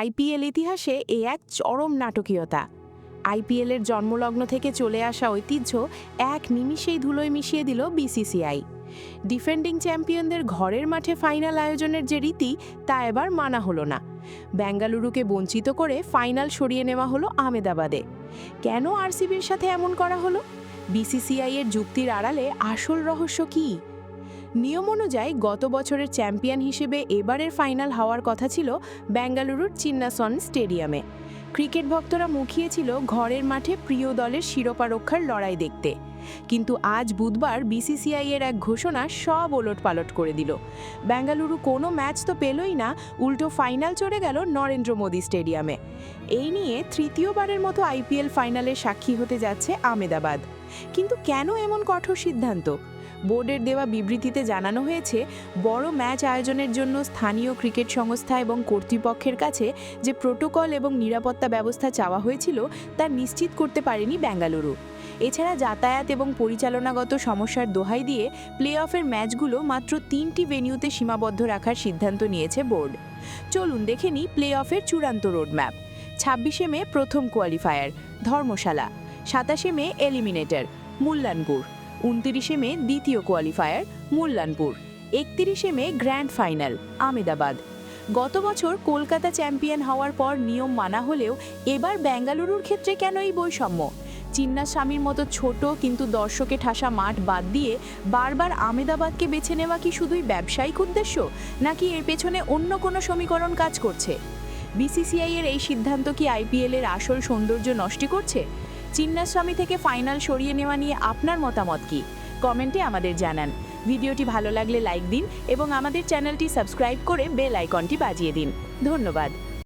IPL ইতিহাসে এ এক চরম নাটকীয়তা। আইপিএলের জন্মলগ্ন থেকে চলে আসা ঐতিহ্য এক নিমিষেই ধুলোয় মিশিয়ে দিল বিসিসিআই। ডিফেন্ডিং চ্যাম্পিয়নদের ঘরের মাঠে ফাইনাল আয়োজনের যে রীতি, তা এবার মানা হলো না। বেঙ্গালুরুকে বঞ্চিত করে ফাইনাল সরিয়ে নেওয়া হলো আহমেদাবাদে। কেন আরসিবির সাথে এমন করা হলো? বিসিসিআই এর যুক্তির আড়ালে আসল রহস্য কী? নিয়ম অনুযায়ী গত বছরের চ্যাম্পিয়ন হিসেবে এবারের ফাইনাল হওয়ার কথা ছিল বেঙ্গালুরুর চিন্নাস্বামী স্টেডিয়ামে। ক্রিকেট ভক্তরা মুখিয়েছিল ঘরের মাঠে প্রিয় দলের শিরোপা রক্ষার লড়াই দেখতে। কিন্তু আজ বুধবার বিসিসিআই এর এক ঘোষণা সব ওলটপালট করে দিল। বেঙ্গালুরু কোনো ম্যাচ তো পেলই না, উল্টো ফাইনাল চড়ে গেল নরেন্দ্র মোদী স্টেডিয়ামে। এই নিয়ে তৃতীয়বারের মতো আইপিএল ফাইনালের সাক্ষী হতে যাচ্ছে আহমেদাবাদ। কিন্তু কেন এমন কঠোর সিদ্ধান্ত? বোর্ডের দেওয়া বিবৃতিতে জানানো হয়েছে, বড় ম্যাচ আয়োজনের জন্য স্থানীয় ক্রিকেট সংস্থা এবং কর্তৃপক্ষের কাছে যে প্রোটোকল এবং নিরাপত্তা ব্যবস্থা চাওয়া হয়েছিল তা নিশ্চিত করতে পারেনি বেঙ্গালুরু। এছাড়া যাতায়াত এবং পরিচালনাগত সমস্যার দোহাই দিয়ে প্লে অফের ম্যাচগুলো মাত্র 3টি ভেন্যুতে সীমাবদ্ধ রাখার সিদ্ধান্ত নিয়েছে বোর্ড। চলুন দেখে নিই প্লে অফের চূড়ান্ত রোডম্যাপ। 26শে মে প্রথম কোয়ালিফায়ার ধর্মশালা, 27শে মে এলিমিনেটর মুল্লানপুর, 29শে মে দ্বিতীয় কোয়ালিফায়ার মুল্লানপুর, 31শে মে গ্র্যান্ড ফাইনাল আহমেদাবাদ। গত বছর কলকাতা চ্যাম্পিয়ন হওয়ার পর নিয়ম মানা হলেও এবার বেঙ্গালুরুর ক্ষেত্রে কেন এই বৈষম্য? চিন্নাস্বামীর মতো ছোট কিন্তু দর্শকে ঠাসা মাঠ বাদ দিয়ে বারবার আহমেদাবাদকে বেছে নেওয়া কি শুধুই ব্যবসায়িক উদ্দেশ্য, নাকি এর পেছনে অন্য কোনো সমীকরণ কাজ করছে? বিসিসিআই এর এই সিদ্ধান্ত কি আইপিএলের আসল সৌন্দর্য নষ্ট করছে? চিন্নাস্বামী থেকে ফাইনাল সরিয়ে নেওয়া নিয়ে আপনার মতামত কি? কমেন্টে আমাদের জানান। ভিডিওটি ভালো লাগলে লাইক দিন এবং আমাদের চ্যানেলটি সাবস্ক্রাইব করে বেল আইকনটি বাজিয়ে দিন। ধন্যবাদ।